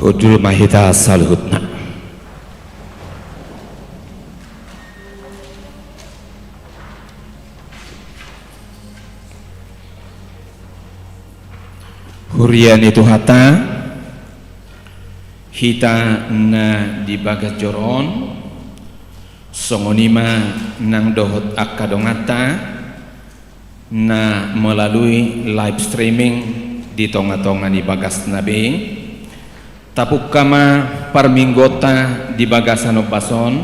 Hudul mahita salhutna. Hurian itu hata hita na di bagas joron songonima nang dohot akadongata na melalui live streaming di tonga-tonga di bagas nabi tapuk kama parminggota di bagasan bason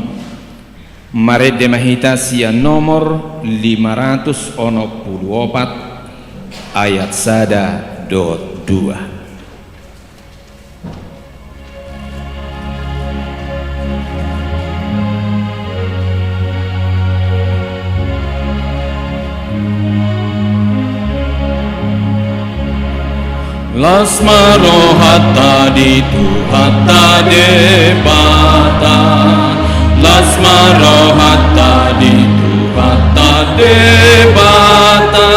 mare demahita sia nomor 584 ayat sada dot 2. Lasmaro hatta di tu hatta debata, Lasmaro hatta di tu hatta debata,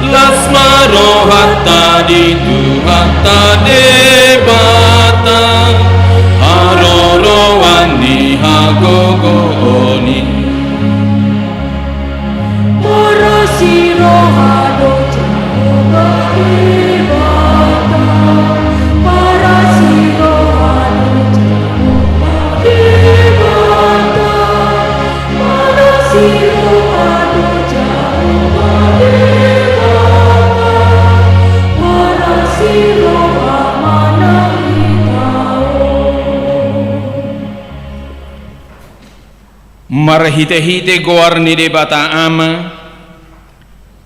Lasmaro hatta di tu hatta debata, haroro wani hagogo oni, Morosiro hado jago marhite-hite goarni de bata ama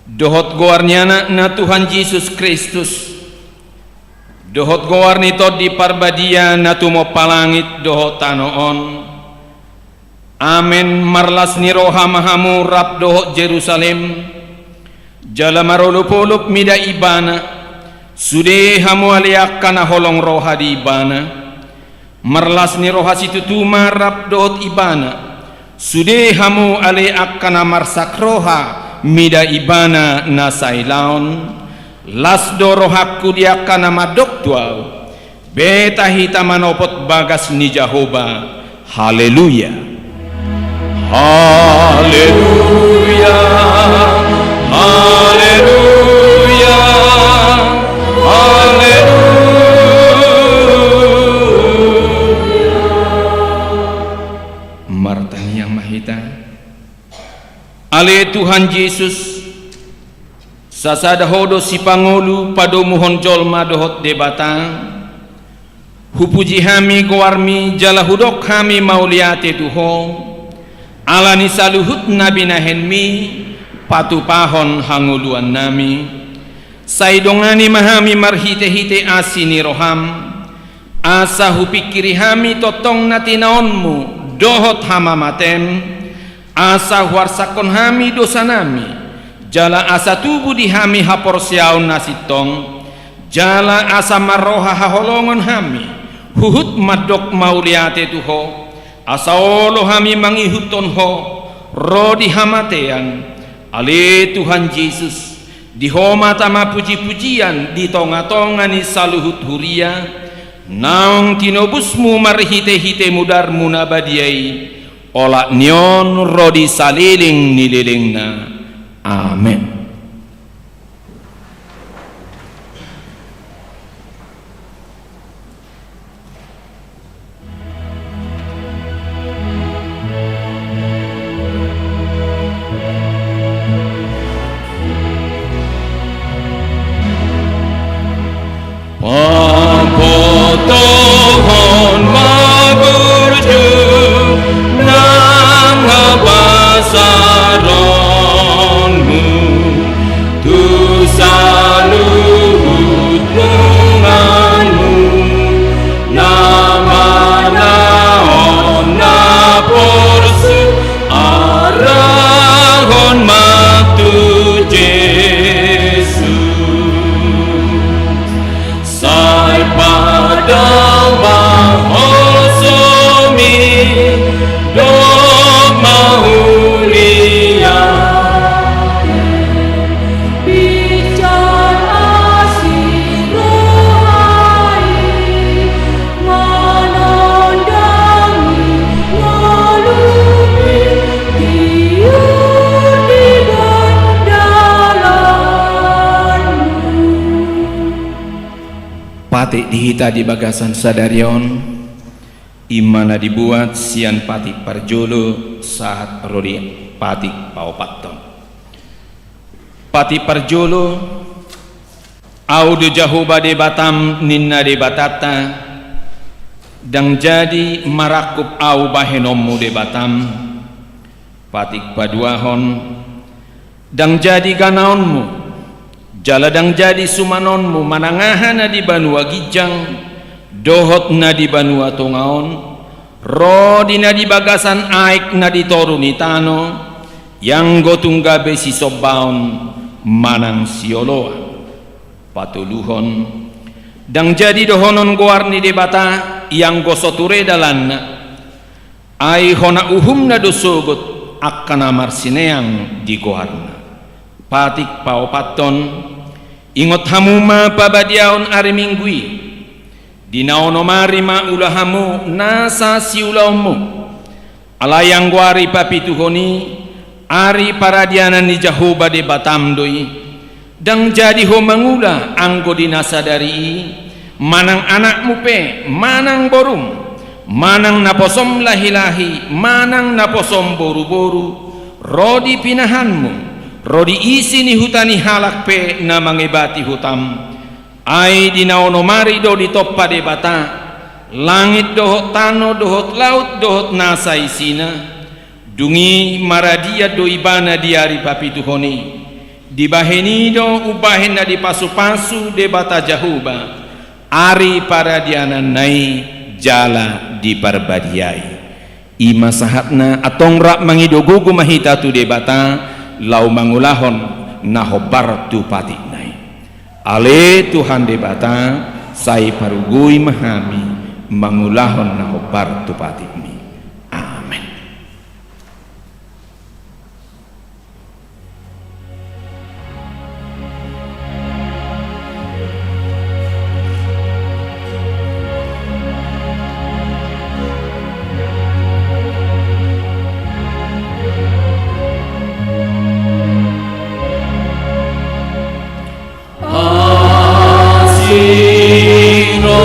dohot goarnyana na Tuhan Yesus Kristus dohot goarni tod di parbadia na tumo palangit dohot tanoon amen marlas ni roha mahamu rap dohot Jerusalem jala marolupolup mida ibana sude hamu aliak kana holong roha di ibana marlas ni roha situ tuma rap dohot ibana sude hamu ale akkana marsak roha mida ibana na sailaon las do rohakku dia kana madoktual beta hita manopot bagas ni Jehovah. Haleluya, haleluya, haleluya, haleluya. Martani yang mahita ale Tuhan Yesus sasada hodo si pangolu pado muhon jolma dohot debatang hupuji hami gowarmi jala hudok hami mauliate tuho alani saluhut nabi nahenmi patupahon hanguluan nami, saidongani mahami marhite-hite asini roham, asa hupikiri hami totong natinaonmu dohot hama matem, asa huarsakon hami dosa nami, jala asa tubuh di hami hapor siaun nasitong, jala asa maroha haholongon hami, huhut madok mauliate tuho, asa olo hami mangihuton ho, rodi hamatean, ale Tuhan Yesus, di homa tama puji-pujian, di tonga-tongani saluhut huria, naung tinobusmu marhite-hite mudar munabadiai, olak nyon rodi saliling nililingna. Amin. Tohon maburju nang habasaronmu, tu saluhut munganmu, nama naon naporsu arahon matu Yesus. Sai padang mahosomi do mahulia, bicara sirohai, menondangi ngalumi, tiun di gandalanmu. Patik dihita di bagasan sadarion, imana dibuat sian patik parjolo saat rodi patik paopaton. Patik parjolo audu jahuba de batam ninna de batata, dang jadi marakup au bahenomu de batam. Patik paduahon dang jadi ganaonmu, jaladang jadi sumanonmu, manangahana di banua gijang, dohot na di banua tongaon, rodi na di bagasan aik na di toruni tano, yang gotungga besi sobaon manang sioloa. Patuluhon dang jadi dohonon goarni de bata yang gosoture dalanna, ai hona uhumna dosogot akkana marsineang di goarna. Patik paopaton ingot hamuma pabadiaon ari minggui, dinaono mari ma ulahamu nasa siulaumu, alayang guari papituhoni ari paradianan ni jahuba de batamdoi, dang jadi ho mangula anggo dinasadari, manang anakmu pe manang borum, manang naposom lahi-lahi, manang naposom boru-boru, rodi pinahanmu, rodi isi ni hutani halak pe na mangebati hutam, ai dinaono mari do di toppa de bata, langit dohot tano dohot laut dohot nasa isina, dungi maradia do ibana diari papituhoni, dibaheni do ubahen na di pasu-pasu de bata jahuba, ari paradianan nai jala di parbadiai, ima sahatna atong rak mangidogugu mahita tu de bata, lau mangulahon nahobar tu patik nai. Ale Tuhan de bata, sai parugui mahami mangulahon nahobar tu patik mi. Amen. Sino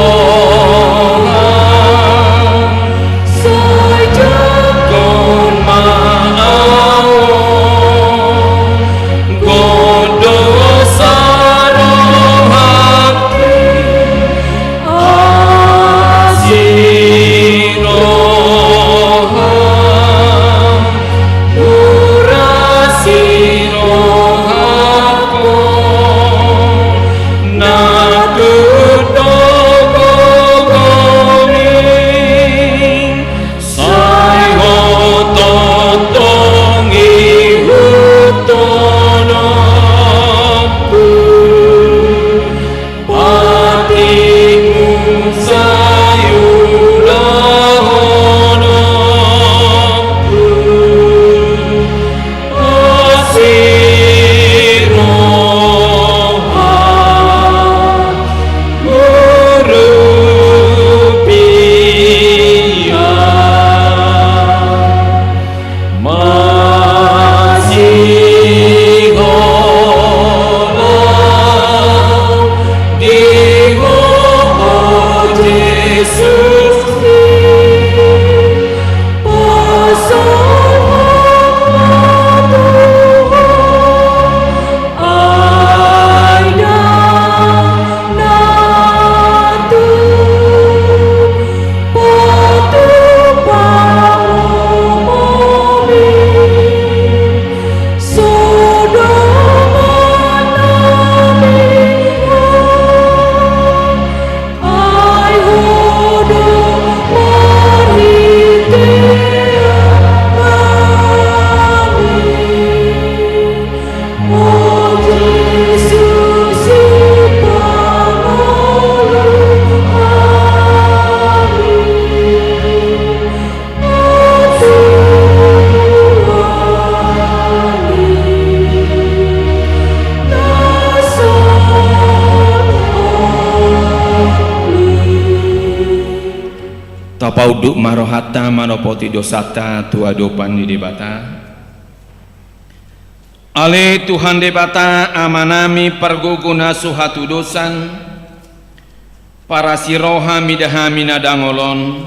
Tapauduk marohata manopoti dosata tua dopan di debata. Ale Tuhan debata amanami perguguna suhatu dosan. Para siroha midahami nadangolon.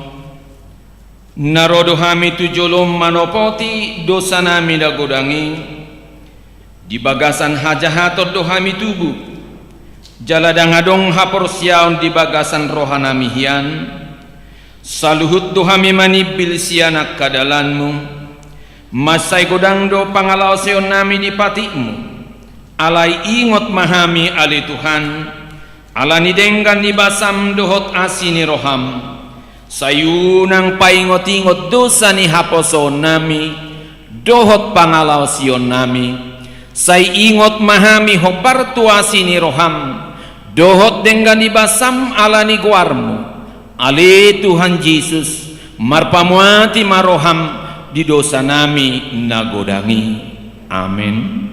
Narodohami tujolom manopoti dosanami dagodangi. Di bagasan hajahatot dohami tubuh. Jaladangadong haporsiaon di bagasan rohanami hian. Saluhut dohami manibil sianak kadalanmu. Masai godangdo pangalau seon nami di patimu. Alai ingot mahami ali Tuhan. Alani denggan di basam dohot asini roham. Sayunang paingot-ingot dosa ni haposo nami. Dohot pangalau sion nami. Say ingot mahami hobar tuasini roham. Dohot denggan di basam alani guarmu. Ale Tuhan Yesus marpamuati maroham di dosa nami nagodangi. Amin.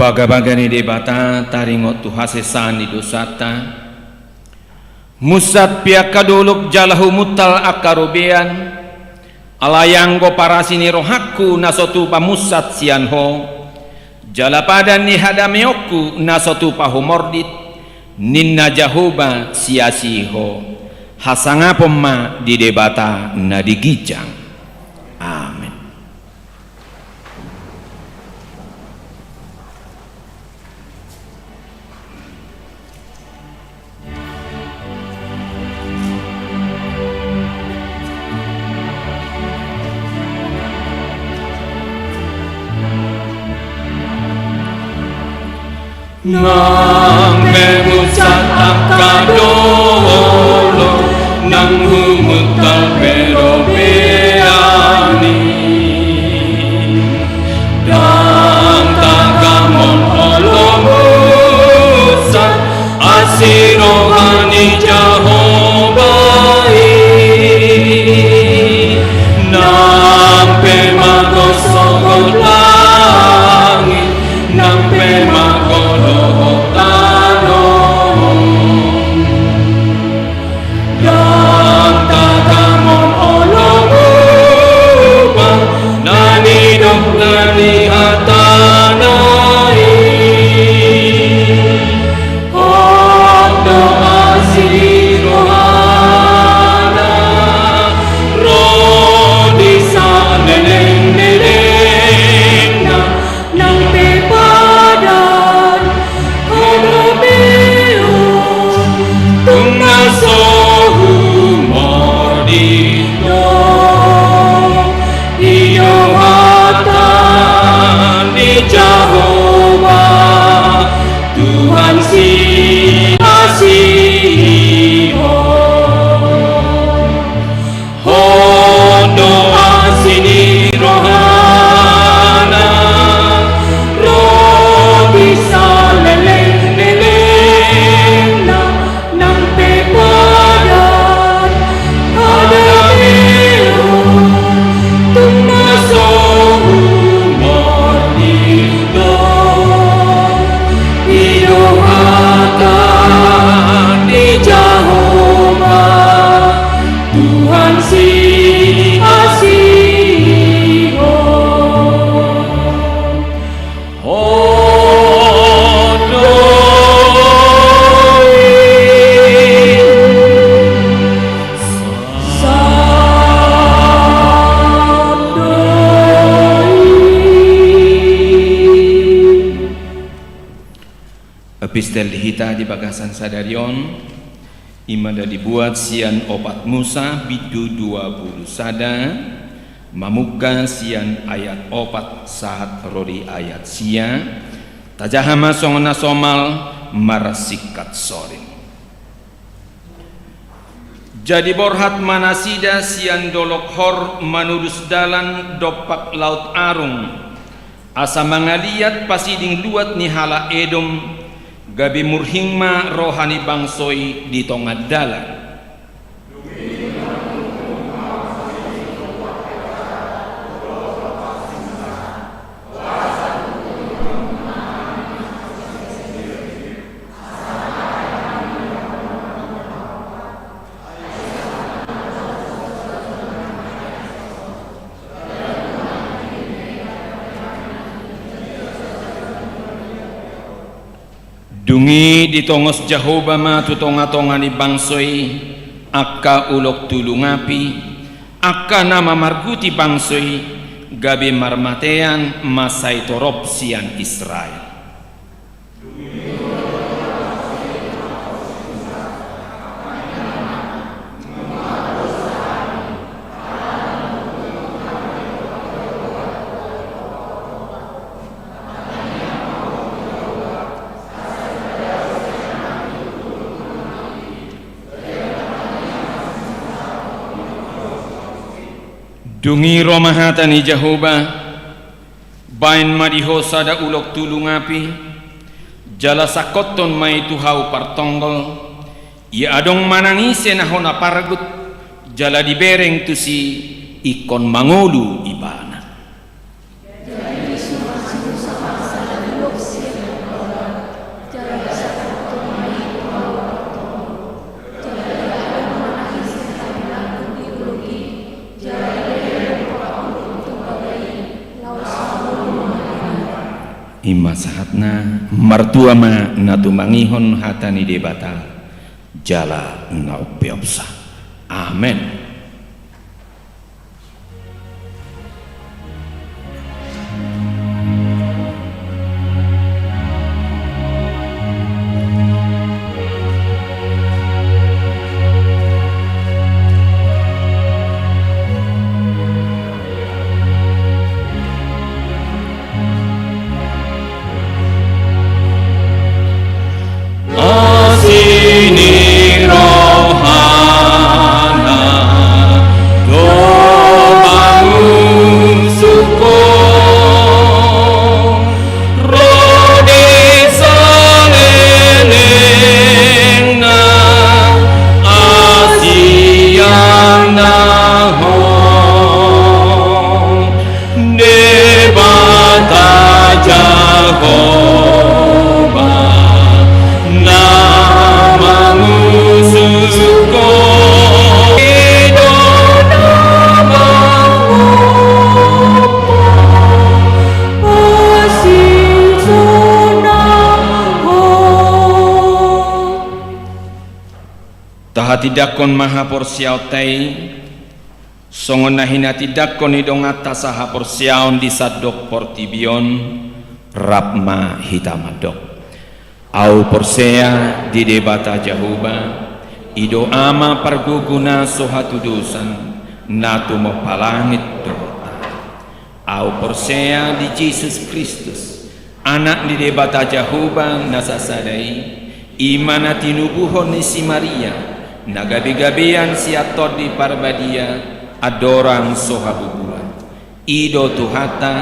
Baga-bagani debata taringot tuhasesani dosata. Musat pihak kaduluk jalahu mutal akarubean. Alayang go parasini rohaku nasotu pamusat sianho. Jalapadan ni hadameoku nasotu pahumordit. Ninna jahoba siasiho. Hasangapoma di debata nadigijang. Amin. Nang memusat akadolo nang humutal pero beani dan tagamon olomusat asirohani jahobai nampe magosogot langit nampe Doa Epistel hita di bagasan sadarion imada dibuat sian opat Musa bidu 20 sada mamuka sian ayat opat saat rodi ayat sia tajahama songona somal marasikat sorin. Jadi borhat manasida sian dolok hor manurus dalan dopak laut arung asa mangaliat pasiding luat nihala edom gabi murhingma rohani bangsoi di tongad dalan. Dungi ditongos Jehovah ma tutonga-tonga ni bangsoi akka ulok tulungapi akka nama marguti bangsoi gabe marmatean masai torop sian Israel. Dungi romahatani Jehovah bain madiho sada ulok tulungapi jala sakoton mai tuhau partonggol ia adong manangise nahona paragut jala dibereng tusi ikon mangolu ibana. Ima sahatna martua ma natumangihon hatani debata jala naupeopsa. Amen. Tidakon maha porsiao tei songon nahina tidakon idong atas saha porsiaon di sadok portibion rapma hitamadok au porsea di debata Jehovah ido ama parguguna sohatu dosan natu mo palangit dota au porsea di Jesus Kristus anak di debata Jehovah nasasadai imana tinubuhon ni si Maria nagabi-gabian siatot di parbadia adorang sohabubuan ido tuhata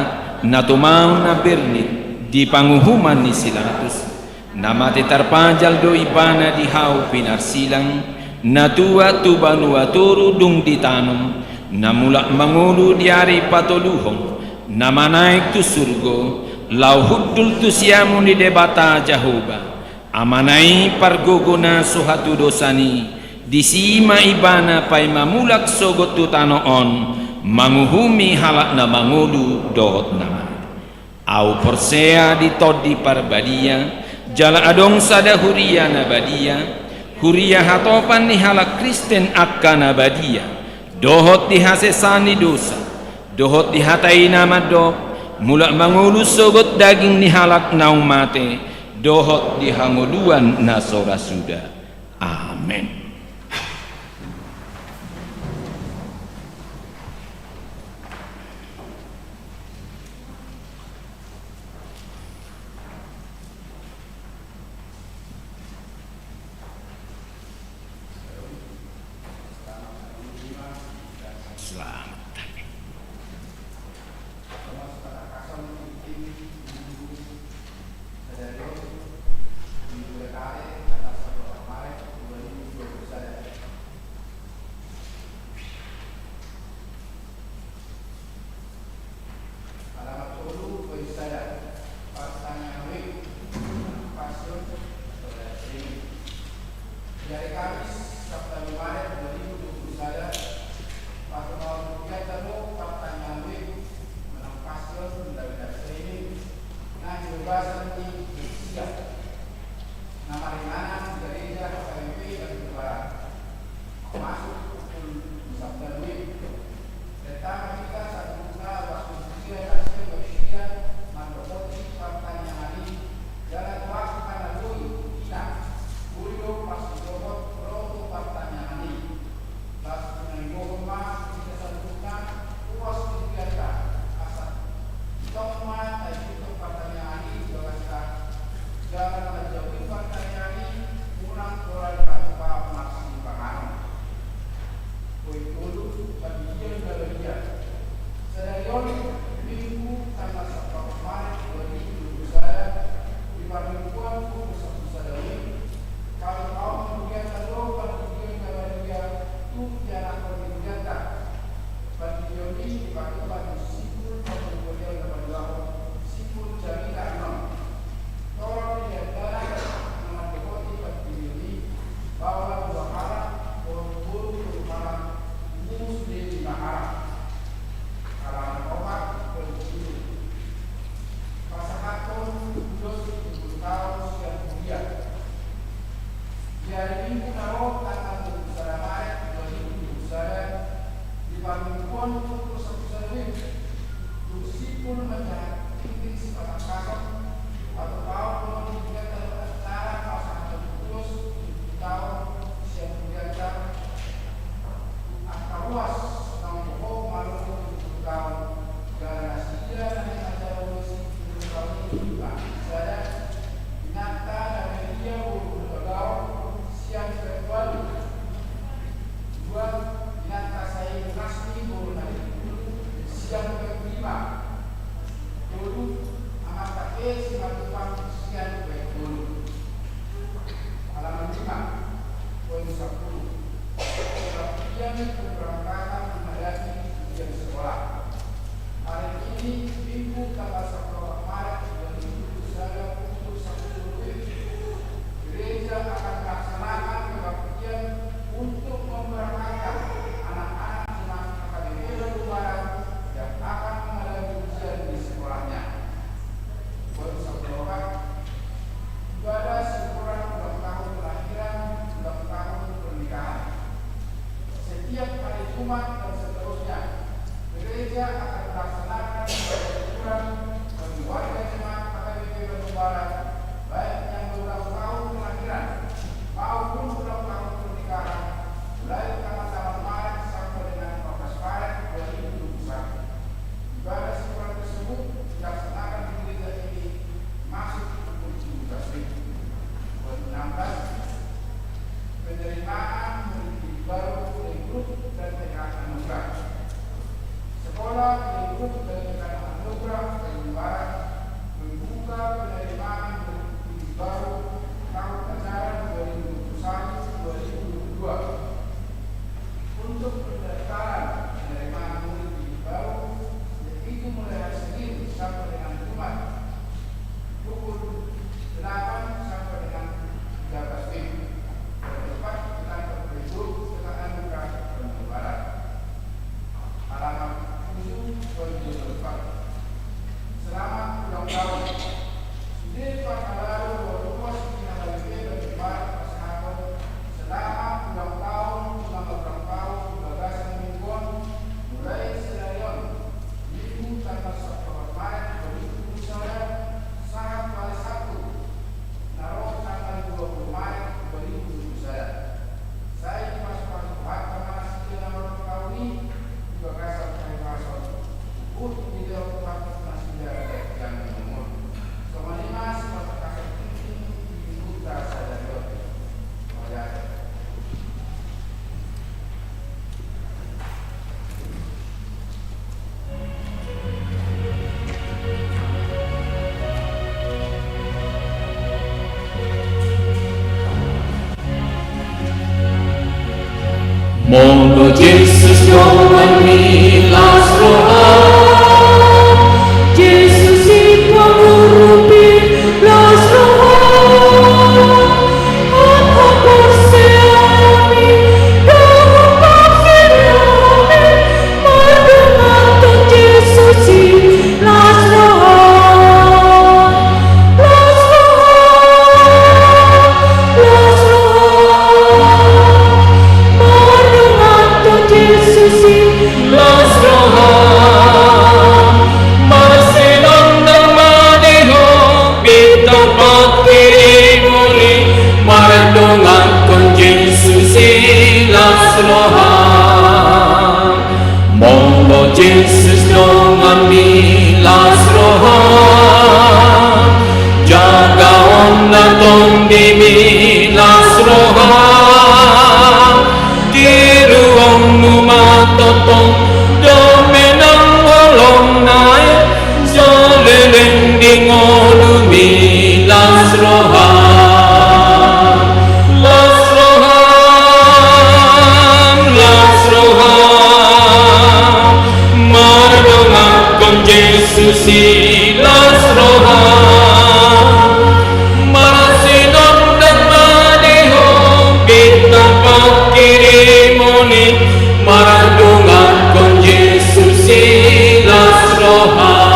natumau na bernit di panguhuman ni silatus namate tarpajal do ibana di hau pinar silang natua tubanua turu dung ditanum namula mangulu diari patoluhong nama naik tu surgo lau huddul tu siamun di debata Jehovah amanai pargogona sohatu dosani disima ibana pai mamulak sogot tutanoon manguhumi halak na mangulu dohot nama au persea ditodi parbadia jala adong sada huria nabadia huria hatopan ni halak Kristen akka nabadia dohot dihasesani dosa dohot dihatai nama dok mulak mangulu sogot daging ni halak naumate dohot di hangoduan nasora suda. Amin. Penerimaan murid baru, rekrut dan PKK Monggo Yesus nongami lasrohan, Yesus si pengurupi lasrohan, Aku berseami dalam akhirami, mendengar Tuhan Yesus si lasrohan, mendengar Tuhan Yesus si lasrohan, masinong ng madiho, bitang pagkirimuli, maradungan kon Jesus lasrohan. Monggo Jesus nongami lasrohan, jagaon na tong dimi lasrohan, tiruong numatotong domenang walong nae, solelending olumi lasrohan. Lasrohan, maradungan kon Jesus lasrohan, marasinong dan madiho, bitang pagkirimuni, maradungan kon Jesus lasrohan.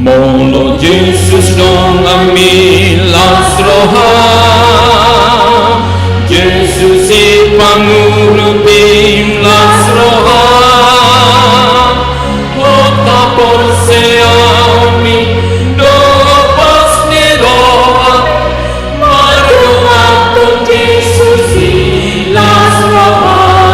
Monggo Jesus nongami lasrohan, Jesus si pangurupim lasrohan, Kota porseami dopas niroa, marungan Tuhan Jesus si lasrohan.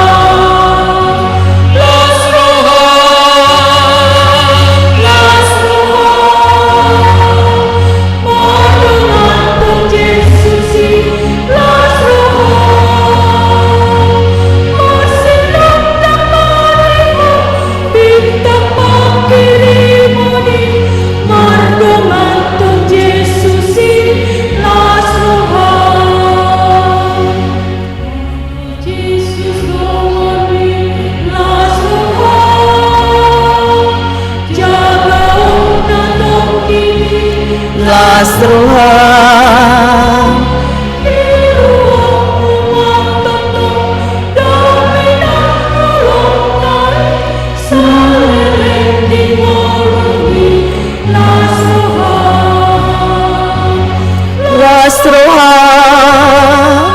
lasrohan,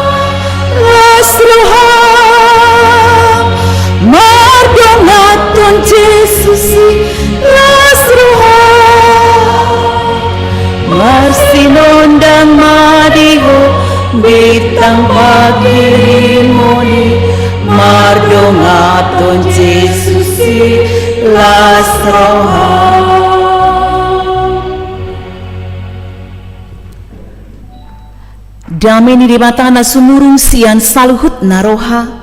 lasrohan, mardongat Tuhan Yesus lasrohan, marsinondang madiho, bitang pakirimoni, mardongat Tuhan Yesus lasrohan. Damai ni mata na sumurung sian saluhut naroha,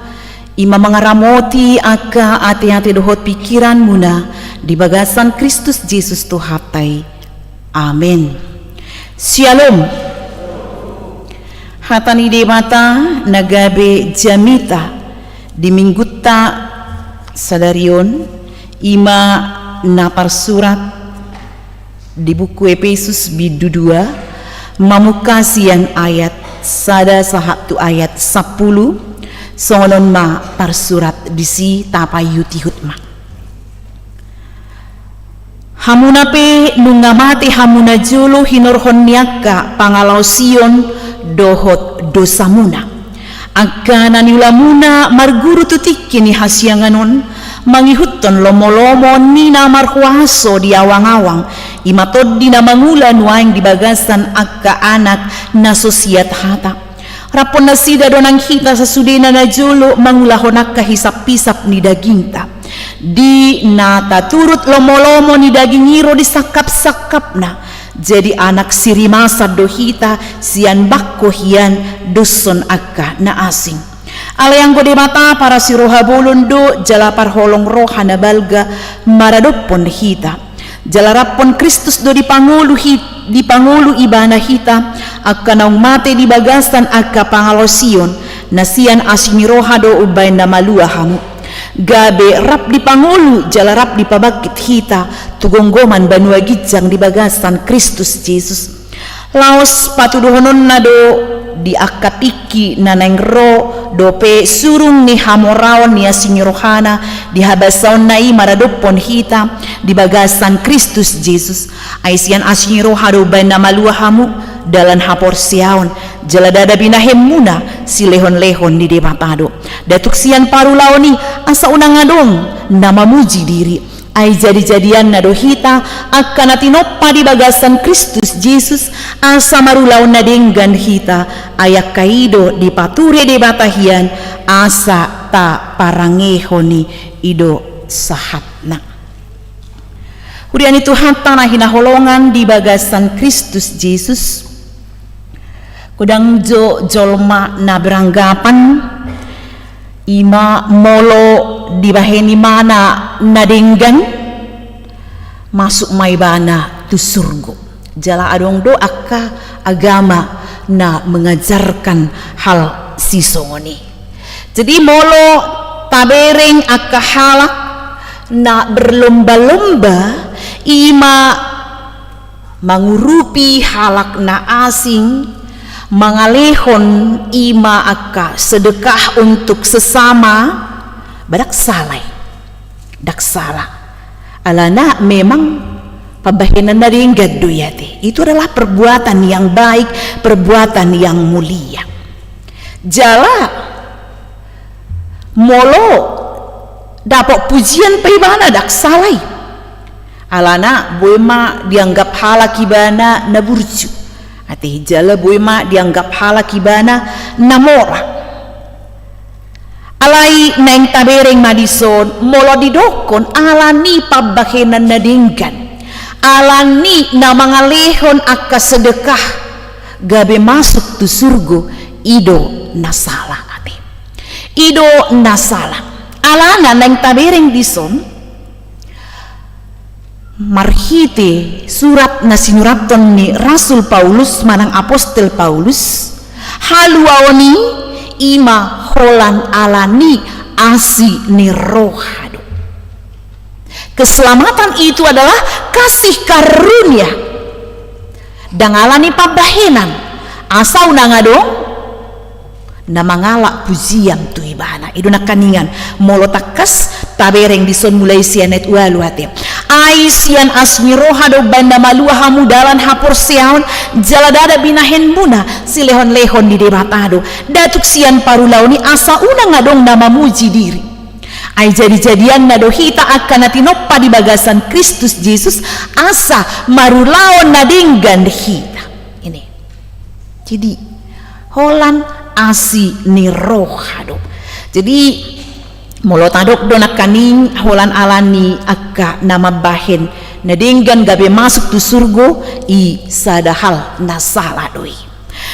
ima mangaramoti aka ati-ati dohot pikiran muna di bagasan Kristus Yesus Tuhatai. Amin. Shalom. Hatani di mata nagabe jamita di mingguta sadarion ima napar surat di buku Efesus bidu 2 mamukasian ayat sada sahatu ayat 10 songon ma parsurat disi tapayuti hutma. Hamunape nungamati hamuna julu hinorhon niaka pangalausion dohot dosamuna. Agka naniulamuna marguru tutikini hasyanganon mangihutton lomo-lomo nina marhuaso di awang-awang imatod di na mangulan waing di bagasan agka anak na sosiat hata. Rapon na sida donang hita sa sudina na julo mangulahonak kahisap-pisap ni daginta. Di nataturut lomo-lomo ni daging iro di sakap-sakap na. Jadi anak sirimasa dohita sian bakko hian duson akka na asing. Alayang gode mata para siroha bulundo jala parholong roha na balga maradopon hita. Jalarapon Kristus do di pangulu ibana hita akka naung mate di bagasan akka pangalosion nasian asiniroha do ubay na malua hamu. Gabe rap di pangulu jalarap di pabakit hita tugonggoman banua gijang di bagasan Kristus Jesus. Laos patuduhonon na do di akapiki na nengro dope surung ni hamoraon ni asinyorohana di habasaon na maradopon hita di bagasan Kristus Jesus ay siyan asinyoroha do bay na maluahamu dalan hapor siaon jaladada binahem muna si lehon-lehon di dematado datuk siyan parulao ni asa unang ngadong na mamuji diri ay jadi-jadian na dohita akan natinoppa di bagasan Kristus Jesus asa marulaw na denggan hita ayak kaido di pature de batahian asa ta parangeho ni ido sahatna. Urian itu hatta na hinaholongan di bagasan Kristus Jesus kudang jolma na beranggapan ima molo di baheni mana nadenggan masuk maibana tu surgo jala adong do akka agama na mengajarkan hal sisongoni. Jadi molo tabereng akka halak na berlomba-lomba ima mengurupi halak na asing mangalehon ima akka sedekah untuk sesama badak salai dak salah alana memang pabahenan na rin gaduyate itu adalah perbuatan yang baik, perbuatan yang mulia. Jala molo dapat pujian paibana dak salai alana boema dianggap halak ibana na burju ati jala boema dianggap halak ibana namora alai neng tabereng madison molo didokon alani pabahenan na dinggan alani na mangalehon akka sedekah gabe masuk tu surgo ido nasala ati ido nasala alana neng tabereng dison marhite surat na sinyuraton ni Rasul Paulus manang apostel Paulus haluaoni ima holan alani asi ni rohado. Keselamatan itu adalah kasih karunia dan alani pabahenan asa unangadong na mangala pujian tu ibana idu nakaningan molo takas tabereng dison mulai sianet walu hati ai sian asmiroha do banda malua hamu dalan hapor siaon jaladada binahen muna si lehon-lehon di debatado datuk sian parulauni asa unang ngadong na mamuji diri ai jadi-jadian na dohita akan natinoppa di bagasan Kristus Jesus asa marulaon na dinggan hita ini jadi holan asi ni rohado. Jadi molo tadok do nakaning holan alani akka nama bahen nadinggan gabe masuk tu surgo i sadahal nasala doi.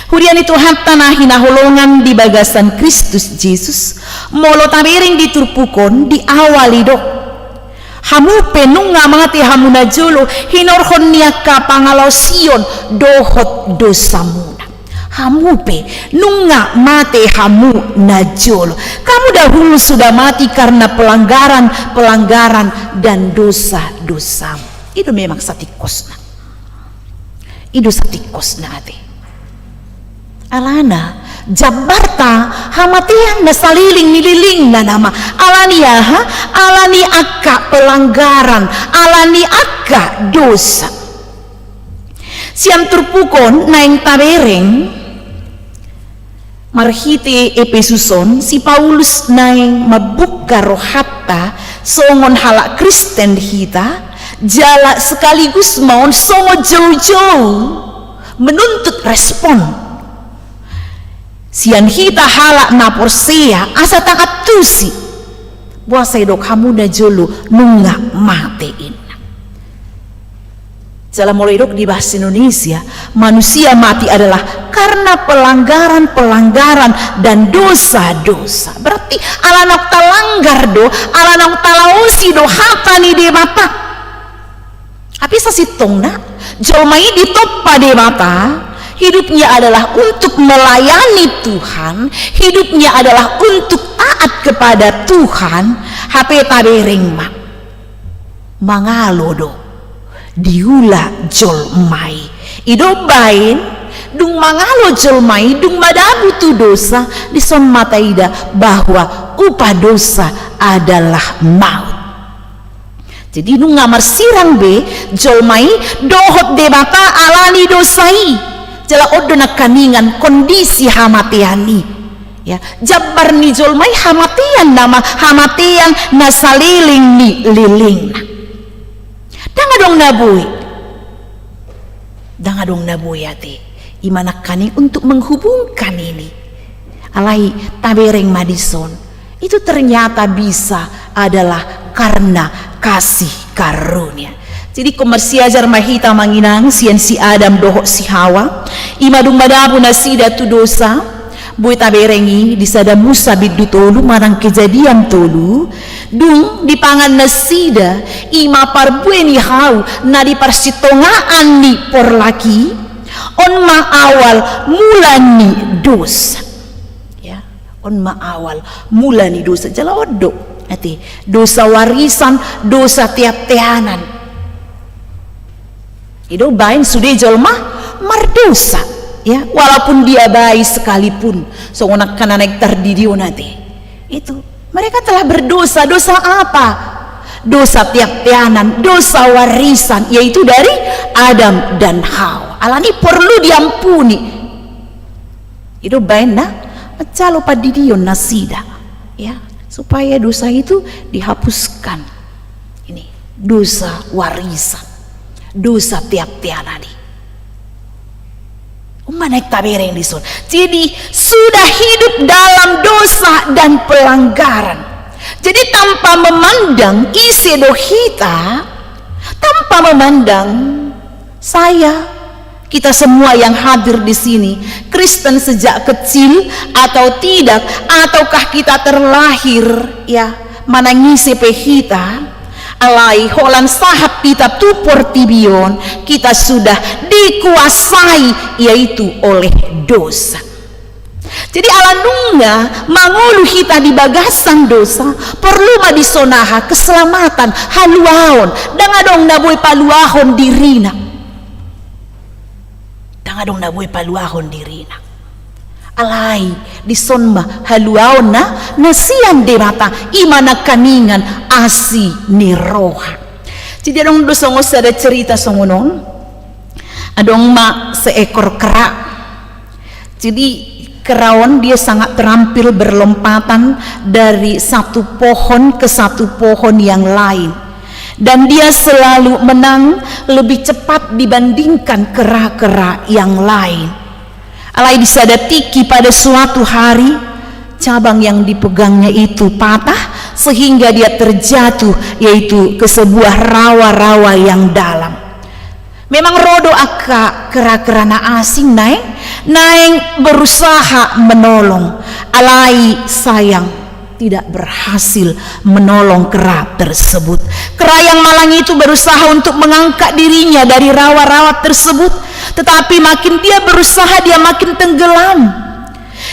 Hurian itu hatta na hinaholongan di bagasan Kristus Jesus molo tabereng diturpukon di awali dok hamu penung ngamati hamu najolo hinorhon niaka pangalosion dohot dosamu hamu pe nunga mate hamu najolo kamu dahulu sudah mati karena pelanggaran dan dosa-dosamu itu memang satikosna itu satikosna ate alana jabarta hamatian na saliling nililing na nama alani alani akka pelanggaran alani akka dosa siam turpukon naing tabereng marhite Epesuson si Paulus naing mabuka rohata songon halak Kristen hita jala sekaligus maun songo jauh-jauh menuntut respon sian hita halak naporsea asa takat tusi buasai dok hamu na jolo nunga matein Dalam mulai di bahasa Indonesia, manusia mati adalah karena pelanggaran-pelanggaran dan dosa-dosa. Berarti ala nok talanggar do, ala nok talausi do hatani de mata. Tapi sasitongna, jomai ditoppa de mata, hidupnya adalah untuk melayani Tuhan, hidupnya adalah untuk taat kepada Tuhan. HP tabereng mak mangalodo diula jolmai idobain dung mangalo jolmai dung madabu tu dosa dison mataida bahwa upah dosa adalah maut. Jadi nung ngamar sirang be jolmai dohot debata alani dosai jala odo nak kaningan kondisi hamatiani ya jabar ni jolmai hamatian nama hamatian nasaliling ni liling dangadong nabui ate imana kani untuk menghubungkan ini alai tabereng Madison itu ternyata bisa adalah karena kasih karunia. Jadi komersiajar mahita manginang sian si Adam dohok si Hawa imadung madabu nasida tu dosa bui taberengi disada Musa bidu tolu marang kejadian tolu dung dipangan nasida ima parbueni hau na di parsitongaan ni porlaki on ma awal mulani dosa ya on ma awal mulani dosa jala odo ati dosa warisan dosa tiap tehanan itu bain sudah jolma mardosa ya walaupun dia baik sekalipun seonak kana naik terdidio nanti itu mereka telah berdosa. Dosa apa? Dosa tiap tehanan, dosa warisan yaitu dari Adam dan Hawa. Alani perlu diampuni itu baina calo padidion nasida ya supaya dosa itu dihapuskan. Ini dosa warisan, dosa tiap tehanan naik tabereng di son. Jadi sudah hidup dalam dosa dan pelanggaran. Jadi tanpa memandang isi dohita, tanpa memandang saya, kita semua yang hadir di sini, Kristen sejak kecil atau tidak, ataukah kita terlahir ya manangisi pehita. Alai holan sahab kita tu portibion kita sudah dikuasai yaitu oleh dosa. Jadi alanunga mangulu kita di bagasan dosa perlu madisonaha keselamatan haluaon dangadong naboy paluahon dirina dangadong naboy paluahon dirina alai disonma haluaon na nasian demata imana kaningan asi ni roha. Jadi adong dosongos ada cerita songonon adong ma seekor kera. Jadi kerawan dia sangat terampil berlompatan dari satu pohon ke satu pohon yang lain dan dia selalu menang lebih cepat dibandingkan kera-kera yang lain. Alai disadatiki pada suatu hari cabang yang dipegangnya itu patah sehingga dia terjatuh yaitu ke sebuah rawa-rawa yang dalam. Memang rodo aka kera-kerana asing naik berusaha menolong. Alai sayang tidak berhasil menolong kera tersebut. Kera yang malang itu berusaha untuk mengangkat dirinya dari rawa-rawa tersebut, tetapi makin dia berusaha dia makin tenggelam.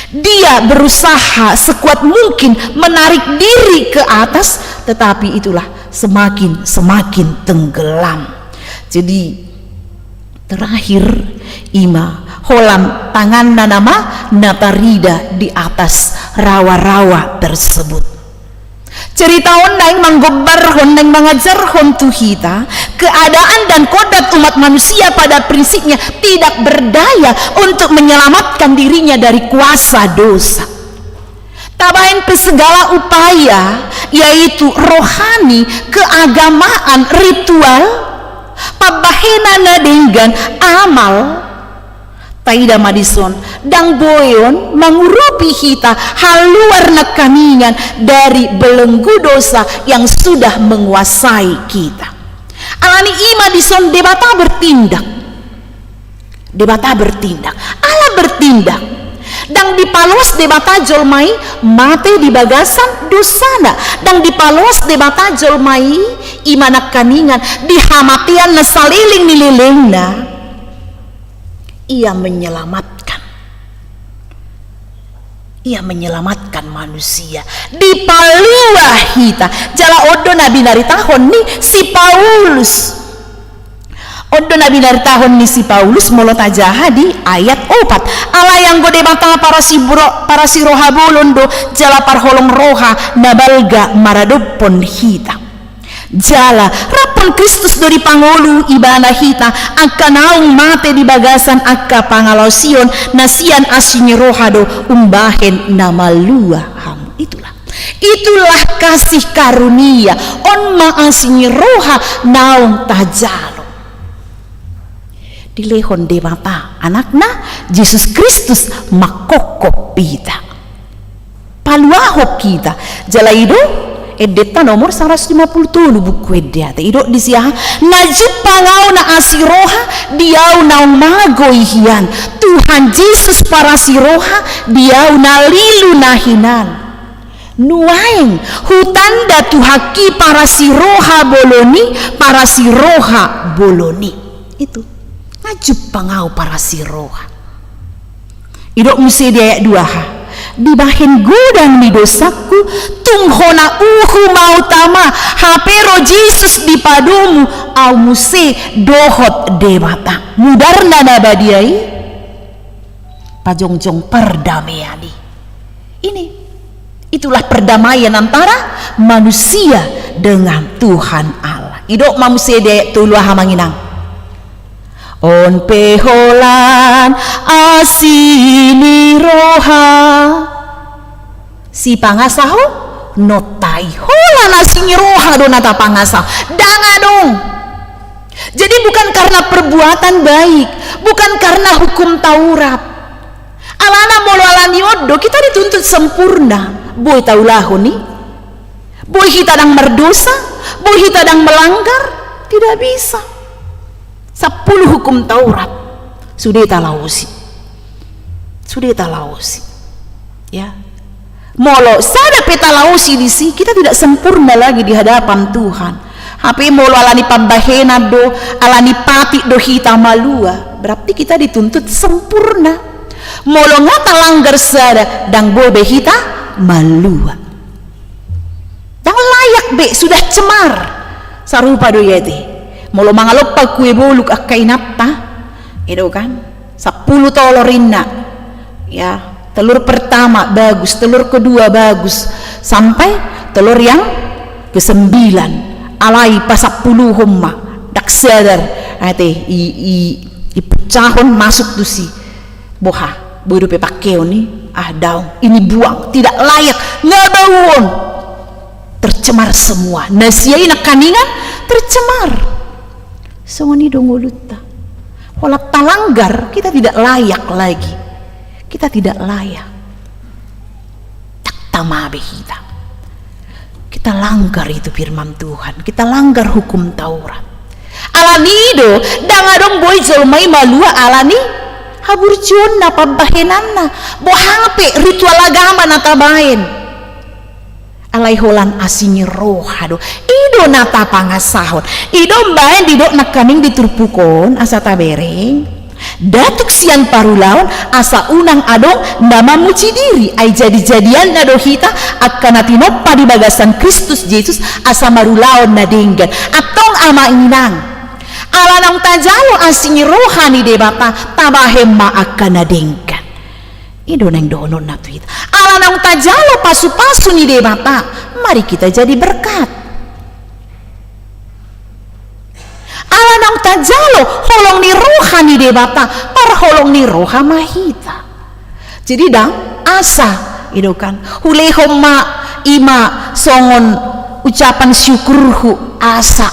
Dia berusaha sekuat mungkin menarik diri ke atas, tetapi itulah semakin tenggelam. Jadi terakhir ima holam tangan nama natarida di atas rawa-rawa tersebut. Cerita ondang menggobar ondang mengajar hontuhita keadaan dan kodrat umat manusia pada prinsipnya tidak berdaya untuk menyelamatkan dirinya dari kuasa dosa. Tabain segala upaya yaitu rohani, keagamaan, ritual, pabahenana dengan amal taida Madison dang boyon mengurupi kita haluar nekaningan dari belenggu dosa yang sudah menguasai kita. alani ima dison debata bertindak ala bertindak dang dipalos debata jolmai mate di bagasan dosana dang dipalos debata jolmai imana kaningan dihamatian na saliling nililingna ia menyelamatkan manusia di palua hita jala odo nabi nari tahun ni si Paulus odo nabi nari tahun ni si Paulus molo tajaha di ayat 4 ala yang gode bata para si roha bolondo jala parholong roha nabalga maradopon hita jala rapon Kristus dari pangolu ibana hita akka naung mate di bagasan akka pangalausion nasian asinye rohado umbahen namalua hamu itulah kasih karunia on maasinye roha naung tajalo dilehon de mata anakna Yesus Kristus makokop kita paluahop kita jala ido edeta nomor 150 buku edeta ido disiah najib pangau na asiroha diau naung magoi hian Tuhan Yesus para siroha diau na lilu nahinan nuaing hutanda tuhaki para siroha boloni itu najib pangau para siroha ido musi di ayat 2 dibahin gudang di dosaku tunghona mau tama hapero Jesus di padumu au musi dohot debata mudarna nabadiai pajongjong perdamaian ini itulah perdamaian antara manusia dengan Tuhan Allah idok manusia de tuluah hamanginang on peholan asini roha si pangasaho notai holan asini roha donata pangasaho dangadong jadi bukan karena perbuatan baik bukan karena hukum Taurat alana molo alani odo kita dituntut sempurna boy taulahu nih boy kita dang merdosa boy kita dang melanggar tidak bisa 10 hukum Taurat sudah talausi ya molo sada petalausi di sini kita tidak sempurna lagi di hadapan Tuhan HP molo alani pambahena do alani pati do hita malua berarti kita dituntut sempurna molo ngata langgar sada dang bobe hita malua dang layak be sudah cemar sarupa do yeti molo mangalopag kue boluk akkai napta itu kan 10 tolorinna ya telur pertama bagus telur kedua bagus sampai telur yang ke-9 alai pa 10 humma dak sadar ate i pecahon masuk tuh si boha bodo pe pakeo ni daun ini buang tidak layak ngabawon tercemar semua nasiai nak kaningan tercemar sewani dongoluta holap talanggar kita tidak layak lagi kita tidak layak tak tamabe kita langgar itu firman Tuhan kita langgar hukum Taurat alanido dangadong boy jolmai malua alani haburjon na pambahenanna bohape ritual agama natabain alai holan asinyi rohado ido nata pangasahon ido mbaen didok nakaning diturpukon asa tabereng datuk sian parulaon asa unang adong nama muci diri ai jadi-jadian nado hita akan natinoppa di bagasan Kristus Yesus asa marulaon nadinggan atong ama inang alanong tajalo asinyi rohani debata tabahemma akan nadinggan ido neng donon na tuit alanong tajalo pasu-pasu ni debata mari kita jadi berkat alanong tajalo holong ni roha ni debata par holong ni roha mahita jadi dang asa ido kan hulehom ma ima songon ucapan syukurhu asa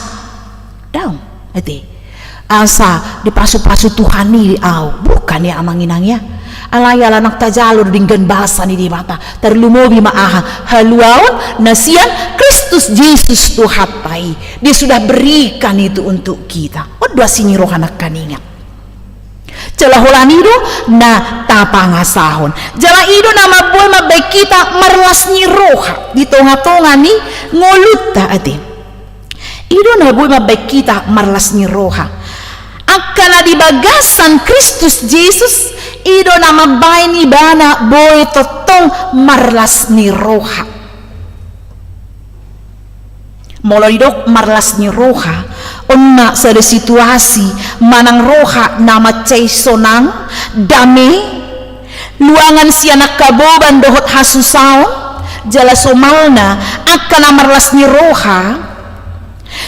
dang ete asa di pasu-pasu Tuhan ni au bukan ya amanginangnya alaya lanak tajalur dinggan bahasa ni di mata terlumobi maaha haluaon nasian Kristus Kristus Yesus tuhapai, dia sudah berikan itu untuk kita. Odwa sini rohana kaningat. Celah holanido na tapangasahon. Jala ido nama boy mabay kita marlas ni roha di tonga-tonga ni ngolutta ate. Ido na boy mabay kita marlas ni roha. Akala di bagasan Kristus Yesus ido na mabay ni bana boy totong marlas ni roha. Molodok marlas ni roha onna sa situasi manang roha na macay sonang dami luangan siya nakaboban dohot hasusaon jala somalna akka na marlas ni roha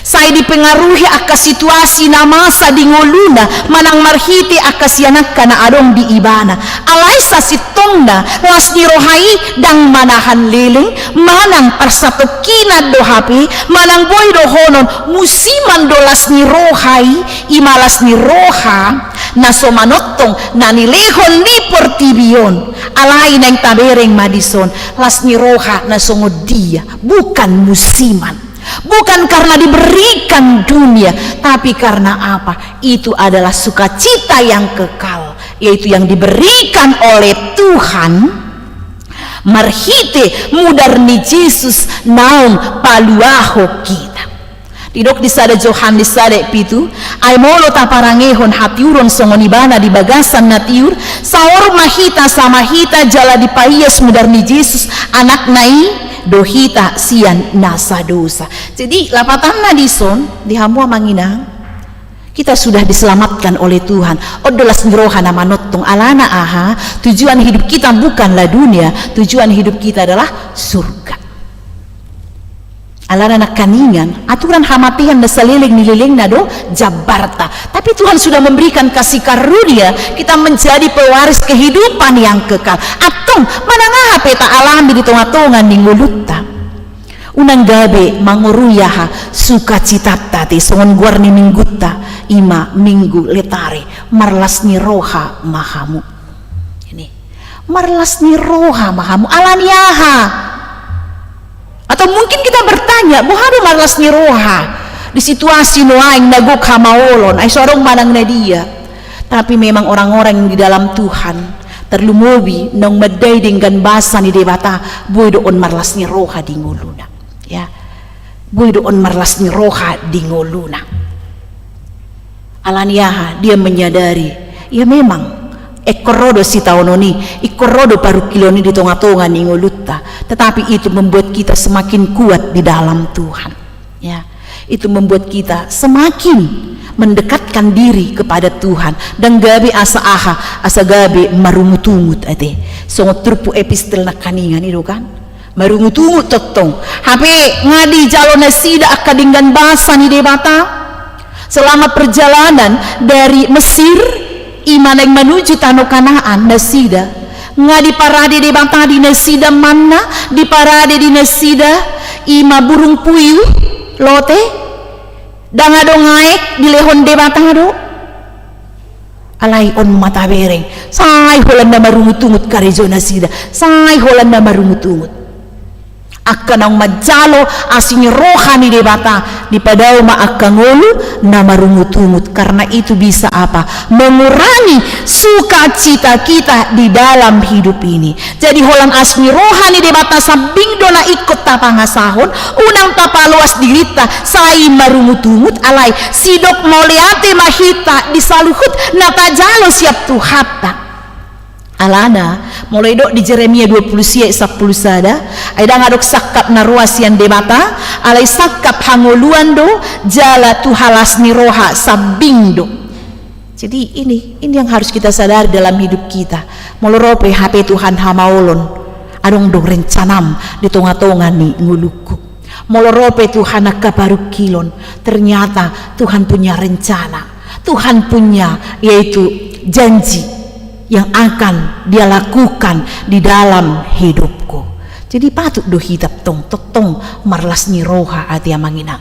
say dipengaruhi akka situasi na masa di ngoluna manang marhiti akka siya na adong di ibana alay sa sitongna las ni rohai dang manahan liling manang parsatokina dohapi manang boy dohonon musiman do las ni rohai imalas ni roha na somanotong na nilehon ni portibion alay nang tabereng madison las ni roha na songod dia bukan musiman. Bukan karena diberikan dunia, tapi karena apa? Itu adalah sukacita yang kekal, yaitu yang diberikan oleh Tuhan. Marhite mudarni Yesus naung paluaho kita. Tidok di sada Johan di sada pitu, ay molo taparangehon hatiuron songonibana di bagasan natiur, saor mahita sama hita jala di paias mudarni Yesus anak nai dohita sian nasa dosa. Jadi lapatan nadison di hamua manginang kita sudah diselamatkan oleh Tuhan. Odolas ngerohana manotong alana aha. Tujuan hidup kita bukanlah dunia, tujuan hidup kita adalah surga. Alana nak kaningan aturan hamatihan na saliling nililing na do jabarta. Tapi Tuhan sudah memberikan kasih karunia kita menjadi pewaris kehidupan yang kekal. Atong manangaha peta alami di tonga-tonga ningulutta. Unang gabi manguruyaha sukacita tati songon guarni minggutta ima minggu letare marlas ni roha mahamu. Ini marlas ni roha mahamu alaniaha. Atau mungkin kita bertanya, buhari marlas ni roha di situasi noaing nagok hamaolon ay sorong manang na dia. Tapi memang orang-orang yang di dalam Tuhan terlumubi nang maday dengan basa ni debata boy doon marlas ni roha di nguluna. Ya, boy doon marlas ni roha di nguluna. Alaniaha dia menyadari, ya memang ekorodo si taononi, ikorodo paru kiloni di tonga-tonga ni ngolutta, tetapi itu membuat kita semakin kuat di dalam Tuhan. Ya, itu membuat kita semakin mendekatkan diri kepada Tuhan. Dan gabi asa aha, asa gabi marungutungut ate. Songot trupu epistel na kaningan itu kan, marungutungut totong. Hape ngadi jalo na sida akadinggan basa ni debata selama perjalanan dari Mesir iman yang menuju tanah Kanaan nasida nga di parade di banta di nasida mana di parade di nasida ima burung puyuh lote dang ado ngaek di lehon de banta do alay on mata bereng say holan na marungutungut karejo nasida say holan na marungutungut akan ang majalo asing rohani debata di padao maakangolu na marungut-ungut. Karena itu bisa apa? Mengurangi sukacita kita di dalam hidup ini. Jadi holang asmi rohani debata sabing dona ikut tapangasahon unang tapaluas dirita sai marungut-ungut alay sidok moleate mahita disaluhut natajalo siap tuhata. Alana mulai dok di Jeremia 20 10 sada ada ngadok sakap naruas yang debata alai sakap hangoluan do jala tuhalas ni roha sabing do. Jadi ini yang harus kita sadari dalam hidup kita. Molorope HP Tuhan hamaolon adong do rencanam di tonga-tonga ni nguluku. Molorope Tuhan nakabaru kilon ternyata Tuhan punya rencana. Tuhan punya yaitu janji yang akan dia lakukan di dalam hidupku. Jadi patut do hitap tong marlas ni roha ati amanginang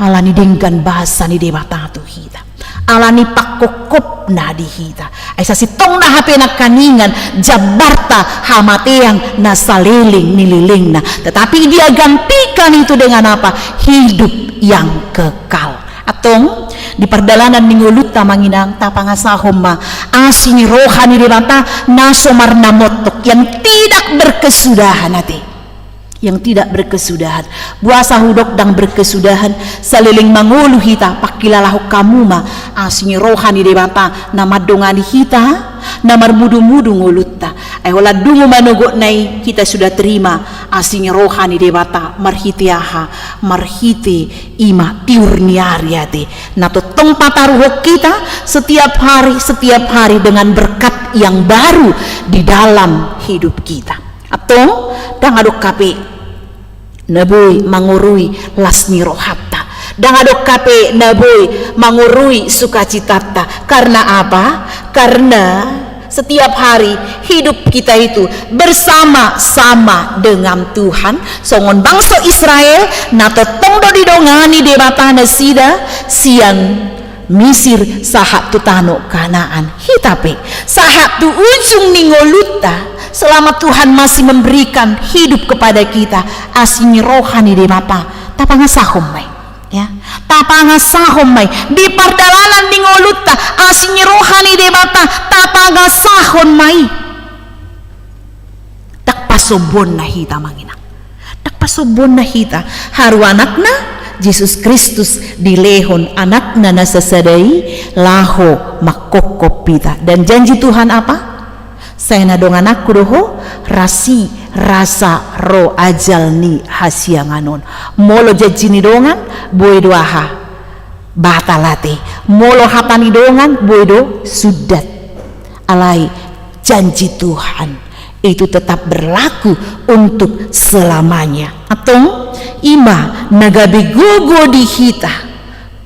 alani denggan bahasa ni debata tu hita alani pakokop na di hita ay sa sitong na hape na kaningan jabarta hamateang na saliling nililing na, tetapi dia gantikan itu dengan apa? Hidup yang kekal. Atong di perdalanan ninguluta manginang tapangasahom ma asing rohani debata nasomar namotok yang tidak berkesudahan hati, yang tidak berkesudahan buasa hudok dang berkesudahan saliling mangulu hita pakilalahu kamu ma asing rohani debata namadongani hita namar mudu-mudu ngulutta ay wala dungu manugok nai kita sudah terima asing rohani debata marhitiaha marhiti ima tiurniariate na totong pataruhok kita setiap hari dengan berkat yang baru di dalam hidup kita. Atong dang adok kape naboy mangurui lasni rohata, dang adok kape naboy mangurui sukacitata. Karena apa? Karena setiap hari hidup kita itu bersama-sama dengan Tuhan. Songon bangsa Israel na totong do didongani debata na sida sian misir sahat tu tano Kanaan hitape sahat tu ujung ningoluta selama Tuhan masih memberikan hidup kepada kita asing rohani debata tapangasahom may ya tapangasahom may di pardalanan ningoluta asing rohani debata tapangasahon may takpasobon na hita manginang takpasobon na hita haru anak na Yesus Kristus dilehon anakna nasasadai laho makokop pita. Dan janji Tuhan apa? Saya nadong anakku doho rasa ro ajal ni hasianganon molo jajini dongan boy doaha batalate molo hapani dongan boy do sudat alai janji Tuhan itu tetap berlaku untuk selamanya. Atong ima nagabigogo di hita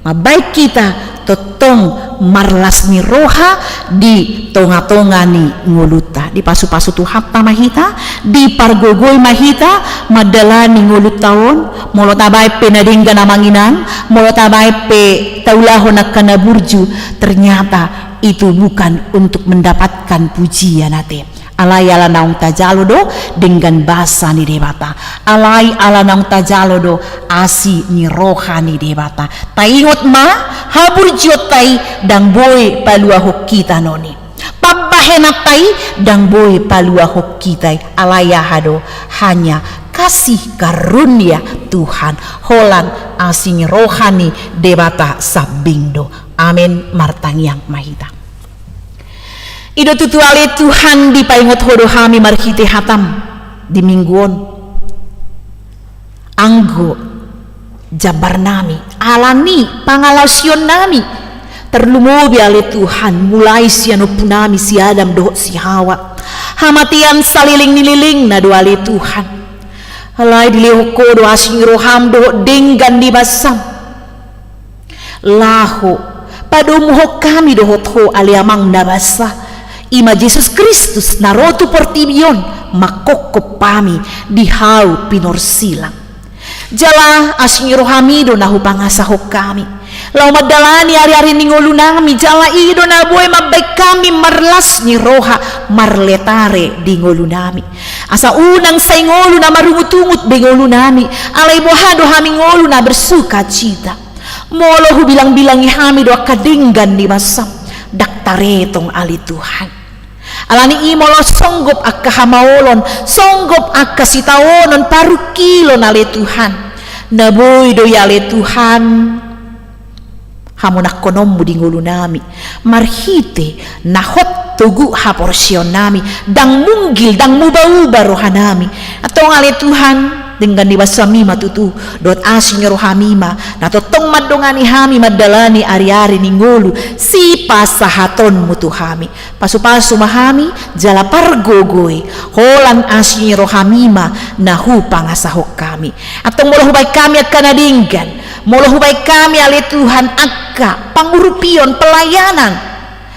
mabaik kita totong marlasni roha di tonga-tonga ni nguluta di pasu-pasu tu hatta mahita di pargogoi mahita madalani ngulut taon molo tabay pe nadingga namanginang molo tabay pe taulahon nakana burju ternyata itu bukan untuk mendapatkan pujian natin. Alai ala naung tajalodo dengan basa ni debata alai ala naung tajalodo asi ni rohani debata taingot ma habur jotai dang boy palua hokita noni pabahenatai dang boy palua hokita alai hado hanya kasih karunia Tuhan holan asi ni rohani debata sabindo. Amin martangiang mahita. Ido tutuali Tuhan di paingot hodo hami marhite hatam di mingguon anggo jabar nami alani pangalausion nami terlumubi ale Tuhan mulai siano punami si Adam doh si Hawa hamatian saliling nililing na doale Tuhan alai dilehoko do asing roham doh denggan di basam laho padumuhok kami doh ho ale amang nabasa ima Yesus Kristus narotu portibion makokop pami dihau pinor silang jala asing rohami do nahu pangasahok kami lau madalani hari-hari ningolu nami jala ido na boy mabaik kami marlas ni roha marletare di ngolu nami asa unang say ngolu na marungut-ungut di ngolu nami alay bohado hami ngolu na bersuka cita molo hu bilang-bilangi hami do akadinggan di basam daktaretong ali Tuhan alani imolo songgop akka hamaolon songgop akka sitawonon parukilon ale Tuhan naboy do yale Tuhan hamonak konom di ngulu nami marhite nahot tugu haporsion nami dang munggil dang muba-uba rohanami atau ale Tuhan dengan diwasami matutu dot asing rohamima na totong madongani hami madalani ari-ari ninggulu si pasahaton mutu hami pasu-pasu mahami jala pargogoy holan asing rohamima na hupangasahok kami atong molo hubay kami at kanadinggan molo hubay kami ale Tuhan akka pangurupion pelayanan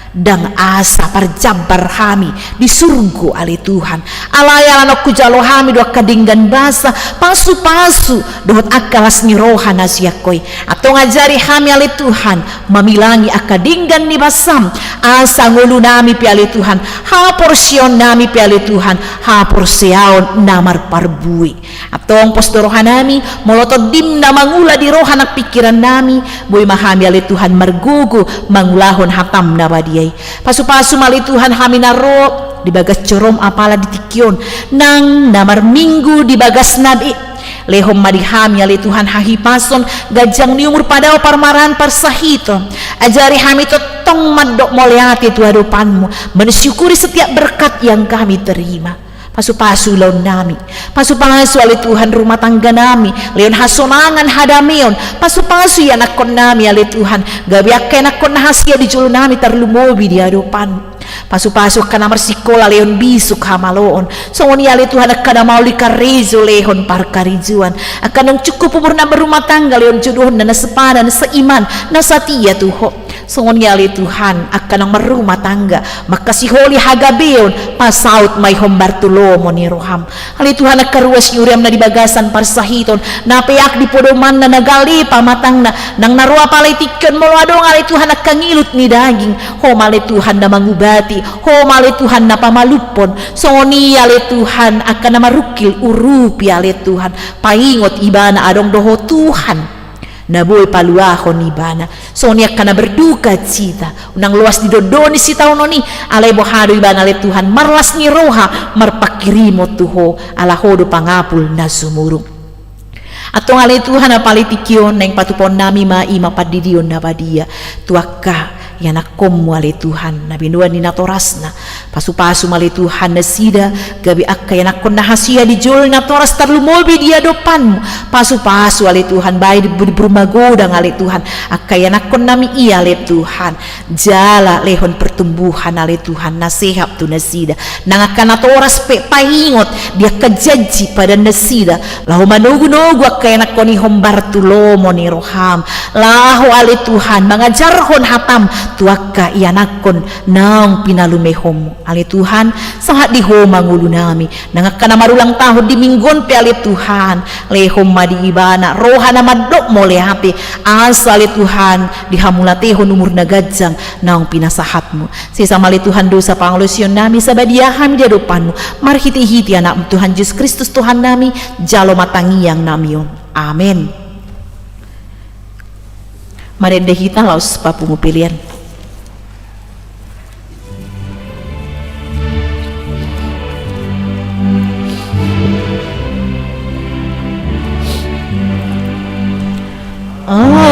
dan asa parjabar hami di surga ali Tuhan. Alayalan aku jalo hami doa kadinggan basa pasu-pasu dohot akalas ni roha nasiakoi atau ngajari hami ali Tuhan mamilangi akadinggan ni basam asa ngulu nami pi ali Tuhan ha porsion nami pi ali Tuhan ha porseaon namar parbui atong postorohan nami molotod dim na mangula di roha nak pikiran nami boy mahami ali Tuhan margugu mangulahon hatam na badiay pasu-pasu mali Tuhan hami naro di bagas corom apala di tikyon nang namar minggu di bagas nabi lehom madihami ali Tuhan hahipason gajang ni umur padaw parmaran parsahiton ajari hami totong madok moleati tuadopanmu mensyukuri setiap berkat yang kami terima. Pasu-pasu laun nami, pasu-pasu ali Tuhan rumah tangga nami, leon hasonangan hadamion, pasu-pasu ya nakon nami ali Tuhan, gabi akai nakon hasia di julu nami terlumobi di hadapan. Pasu-pasu kana marsikola leon bisuk hamaloon, songoni ali Tuhan akana mauli karezo lehon parkarijuan, akan cukup umur na berumah tangga leon jodoh na sepadan seiman na satia tuho. Songoni ali Tuhan akan merumah tangga makasih holi hagabeon pasaut may hombartulomo ni roham ali Tuhan akaruas yuriam na di bagasan parsahiton napeak di podoman na nagali pamatang na nang narua palay tikyon mo adong ali Tuhan akangilut ni daging hom ali Tuhan na mangubati hom ali Tuhan na pamalupon songoni ali Tuhan akan na marukil urupi ali Tuhan paingot ibana adong doho Tuhan na boy paluahon ni bana sonia kana berduka cita unang luas di dodoni si tahun ni alay bohado ibana le Tuhan marlas ni roha marpakirimo tuho ala hodo pangapul na sumurung atong alay Tuhan apalitikyon na yung patupon nami maima padidiyon na badia tuaka yan akom wali Tuhan na binuan ni natoras na pasu-pasu mali Tuhan na sida gabi akka yan akon na hasia di jol na toras tarlumobi di adopan mo pasu-pasu wali Tuhan bayi di brumagodang ali Tuhan akka yan akon nami iya ali Tuhan jala lehon pertumbuhan ali Tuhan nasehap tu nasida nang akka na toras pe paingot dia kajaji pada nasida lahu manugu-nugu akka yan akon ni hombar tulomo ni roham lahu ali Tuhan mangajarhon hatam tuaka ianakon naong pinalumehom ali Tuhan sahat di homa ngulu nami nangakana marulang tahun di minggon pe ali Tuhan lehom madi ibana roha na madok mole hape asa ali Tuhan dihamulatehon umur nagajang naong pinasahatmu sesama ali Tuhan dosa panglusion nami sabadiaham di adopanmu marhiti-hiti anak Tuhan Yesus Kristus Tuhan nami jalo matangiang namion amin. Mari dehita laus papungu pilihan. Porque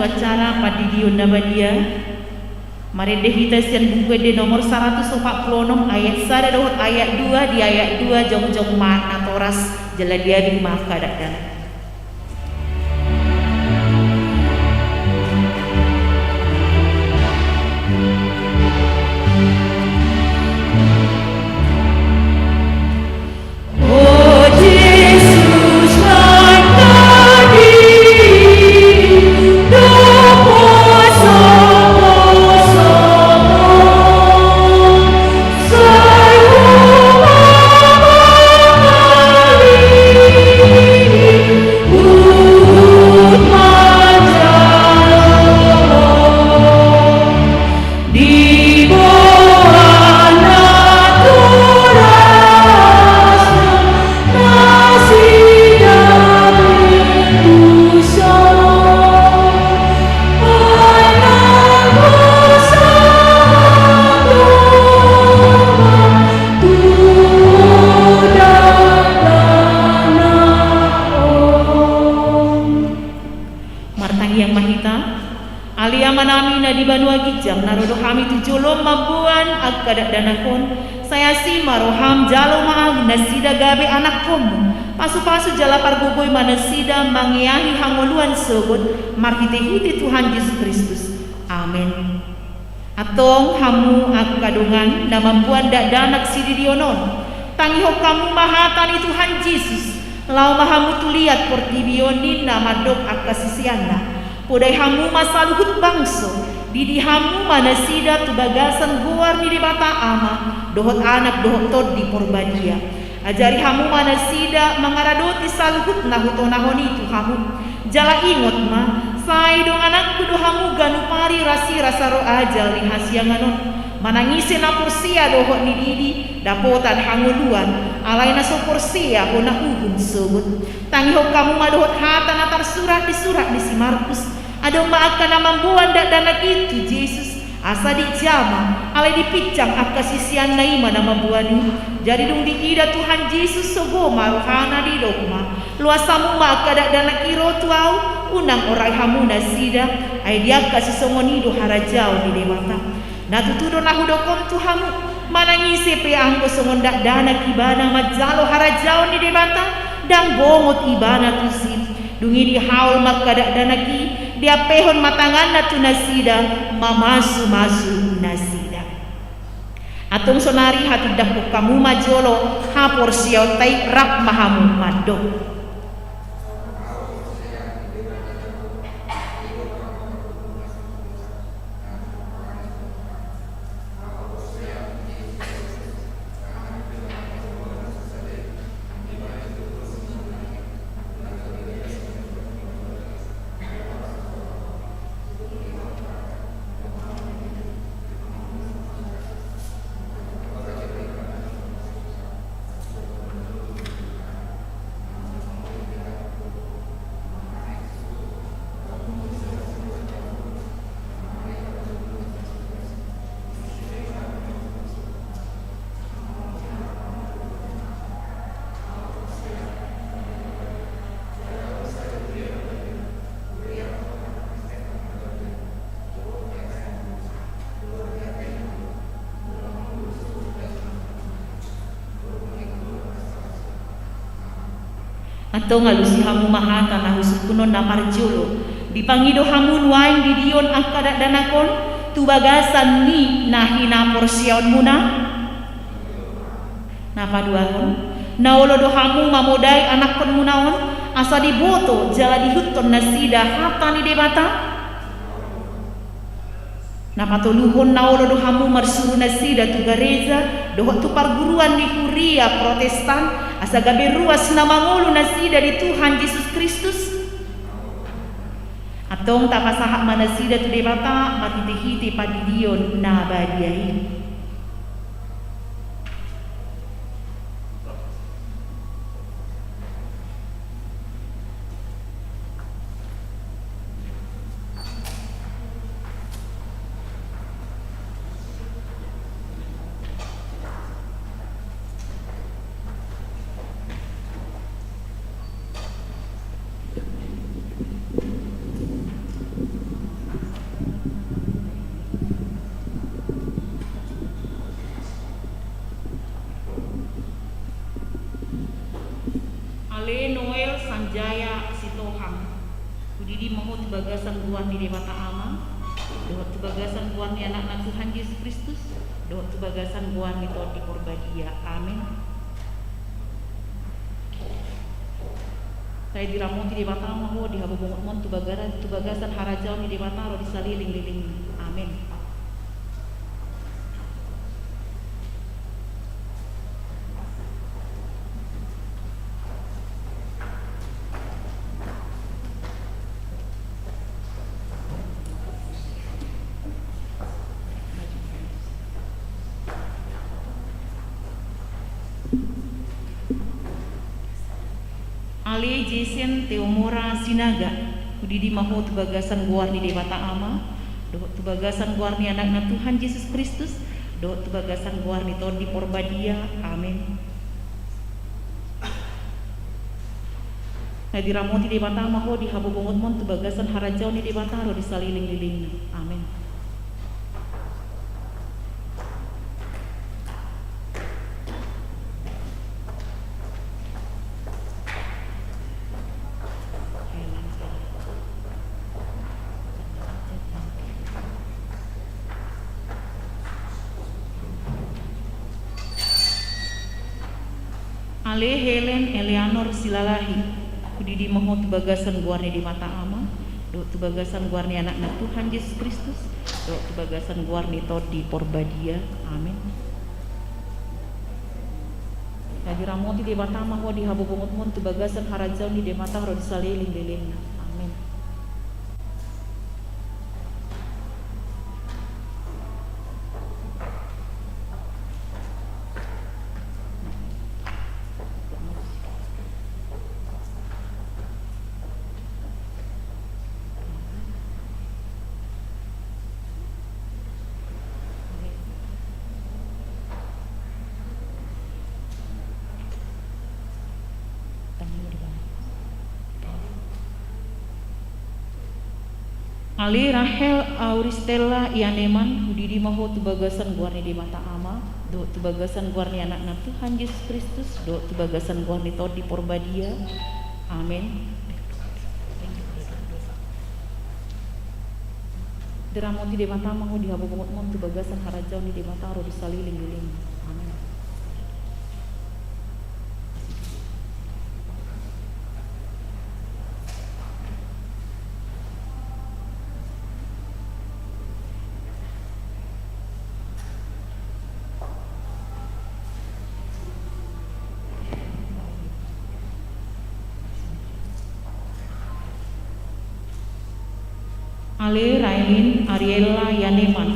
acara Padidion Nabadia. Mari deh kita sian buku de nomor 146 ayat 1 dohot ayat 2 di ayat 2 jong-jong makna toras jala dia di maaf kadang. Kadak danakon saya si maroham jalo maag nasida gabe anak komu pasu-pasu jala pargogoy manasida mangiahi hangoluan sogot marhite-hite Tuhan Yesus Kristus. Amin. Atong hamu ag kadungan na mambuan dak danak sididionon tangiho kamu mahatani Tuhan Yesus lau mahamu tuliat portibionin na madok ag kasisianna podai hamu masaluhut bangso Didi hamu manasida tubagasan guar ni bata ama dohot anak dohot tod di porbadia ajari hamu manasida mangaradoti saluhut na hutonahon itu hamu jala ingot ma sai dong anakku do hamu ganupari rasi rasaro ajal ni hasianganon manangisi na porsia dohot ni didi dapotan hanguluan alai na so porsia hona uhun sobut tangiho kamu madohot hata natar surat di si Markus adong maakan na mambuan danak itu Yesus asa di jama alai dipicang akasisian na ima na mambuani jadi dong diida Tuhan Yesus sogo maruhana di dogma luasamu maaka danak iro tuau unang orai hamu nasida ay dia kasisongonido harajao di dewata natutudo na hudokom Tuhamu manangisi pe angko songondak danak ibana majalo harajao ni dewata dang bongot ibana tusin dungi di haul makada danaki dia pehon matangan na tu nasida mamasu nasida atong sonari hatu dapuk kamu majolo ha porsiau tai rap mahamu madok. Atau ngalusi hamu mahata na husukunon na marjolo dipangido hamu nuain didion angkadak danakon tubagasan ni nahina porsiaon muna napaduahon naolo do hamu mamodai anak kon munaon asa diboto jala dihutton nasida hata ni debata napatuluhon naolo do hamu marsuru nasida tu gareza dohot tu parguruan di Huria Protestan asa gabe ruas na mangulu nasida di Tuhan Yesus Kristus atong tapasahak manasida tu debata matitihiti padidion na badiahin. Ale Noel Sanjaya Sitohang Udidi Mahut Bagasan Guan di Dewata Ama Dohot Bagasan Guan ni anak Tuhan Yesus Kristus Dohot Bagasan Guan ni Todi Porbadia. Amin. Saya diramuti di Dewata Ama ho di habubungot mon Bagasan Harajau ni Dewata ro disaliling-liling. Amin. Ale Jason Teomora Sinaga Udidi Mahut Bagasan Guarni Dewata Ama Dohot Bagasan Guarni anak Tuhan Yesus Kristus Dohot Bagasan Guarni Todi Porbadia. Amin. Nadiramuti Dewata Ama ho di habubungot mon Bagasan Harajau ni Dewata ro disaliling-liling. Amin. Ale Helen Eleanor Silalahi Udidi Mahut Bagasan Guarni di Mata Ama Dohot Bagasan Guarni anak Tuhan Yesus Kristus Dohot Bagasan Guarni Todi Porbadia. Amin. Nadiramuti di Mata Ama ho di habubungot mon Bagasan Harajau ni di Mata ro disaliling-liling. Amin. Ali Rahel Auristella Ianeman Udidi Mahut Bagasan Guarni di Mata Ama Dohot Bagasan Guarni anak Tuhan Yesus Kristus Dohot Bagasan Guarni Todi Porbadia. Amin. Diramuti di Mata Ama ho di habubungot mon Bagasan Harajau ni di Mata ro disaliling-liling. Amin. Ale Railin Ariela Yaneman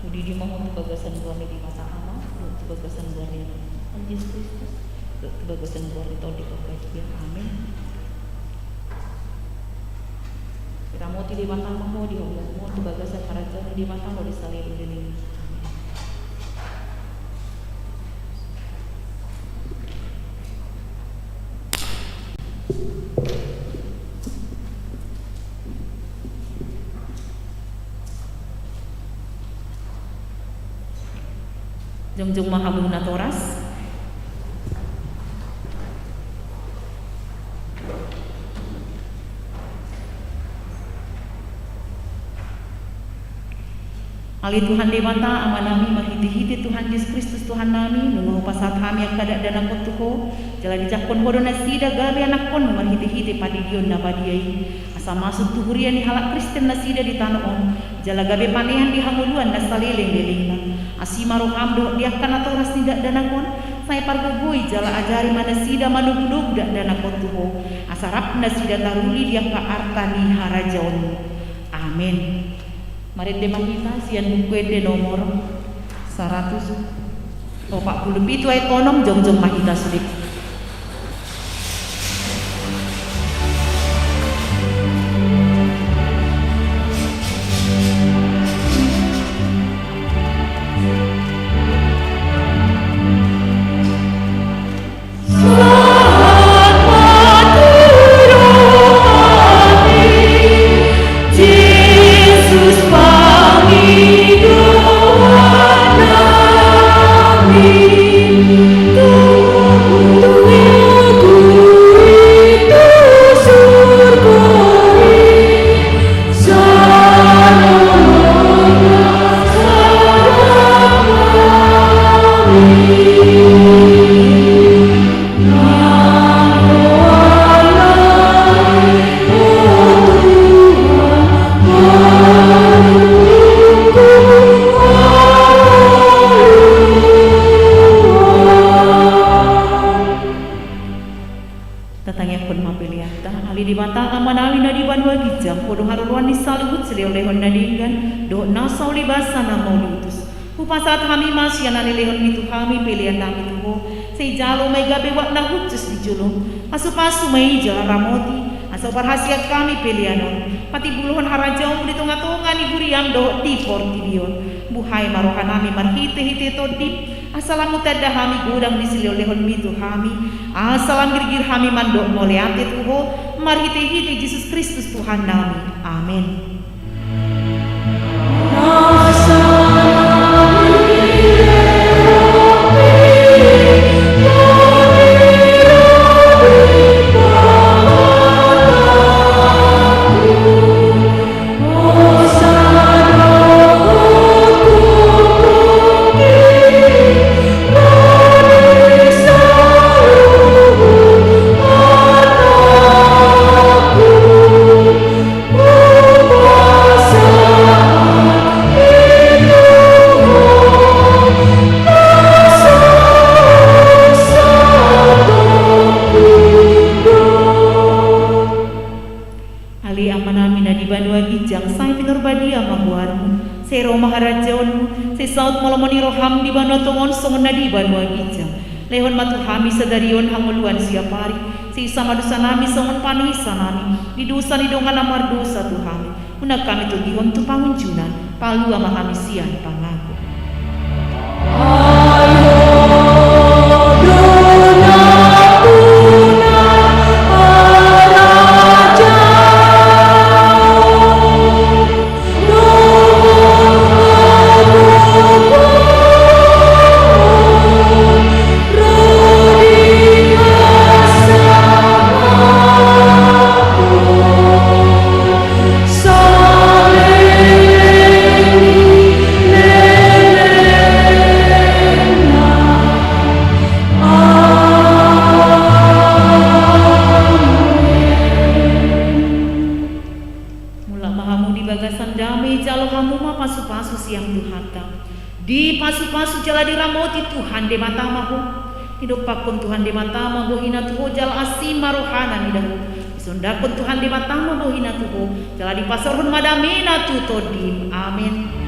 Udidi Mahut Bagasan Guarni di Mata Ama Dohot Bagasan Guarni Tuhan Yesus Kristus Dohot Bagasan Guarni Todi Porbadia. Amin. Diramuti di Mata Ama ho di habubungot Bagasan Harajau di Mata ro disaliling-liling. Jongjong Mahabuna Toras Ali Tuhan Dewata amanami mahiti-hiti Tuhan Yesus Kristus Tuhan nami nungo pasat hami yang kada dana kotuho jala dijakon bodo nasida gabi anak kon mahiti-hiti padidion na padiai asa masuk tuhurian ni halak Kristen nasida di tanah on jala gabi panehan di hanguluan na saliling-lilingna asima roham do diakan atau ras tidak dana kon saya pargugui jala ajari mana sida manugudug dak dana kotuho asarap nasida taruli dia ka artani harajaon. Amin. Mari demang kita sian buku de nomor 147 ayat konom jongjong mahita sudik. Amin. mata amanawi na di banwa gijang podo haruan ni salihut seleo-lehon na dinggan do nasau libasa na maulitus upasat hami masya na nilehon mitu hami pilihan nami tuho say jalo may gabi wak na hutus di julong pasu-pasu may jala ramoti aso parhasiat kami pilihanon pati buluhon harajong dito nga tunga ni guriam do di fortibion buhay marohan nami marhite-hite to dip asalamu tada hami gudang di seleo-lehon mitu hami asalam girgir hami mandok moleate tuho marhite-hite Yesus Kristus Tuhan nami amin. Sero maharajaon se saut molomoni roham di bano tongon songon nadi banwa gijang lehon matu hami sadarion hanguluan siapari si sama dosa nami songon panisa nami di dosa ni dongan amar dosa Tuhan unak kami tu gihon tu pangunjunan palu ama hami sian pangaku di pasu-pasu jala diramoti Tuhan de matamahu hidup pakun Tuhan de matamahu hina tuho jala asim marohana nidahu isundakun Tuhan de matamahu hina tuho jala di pasarhun madamina tutodim amin.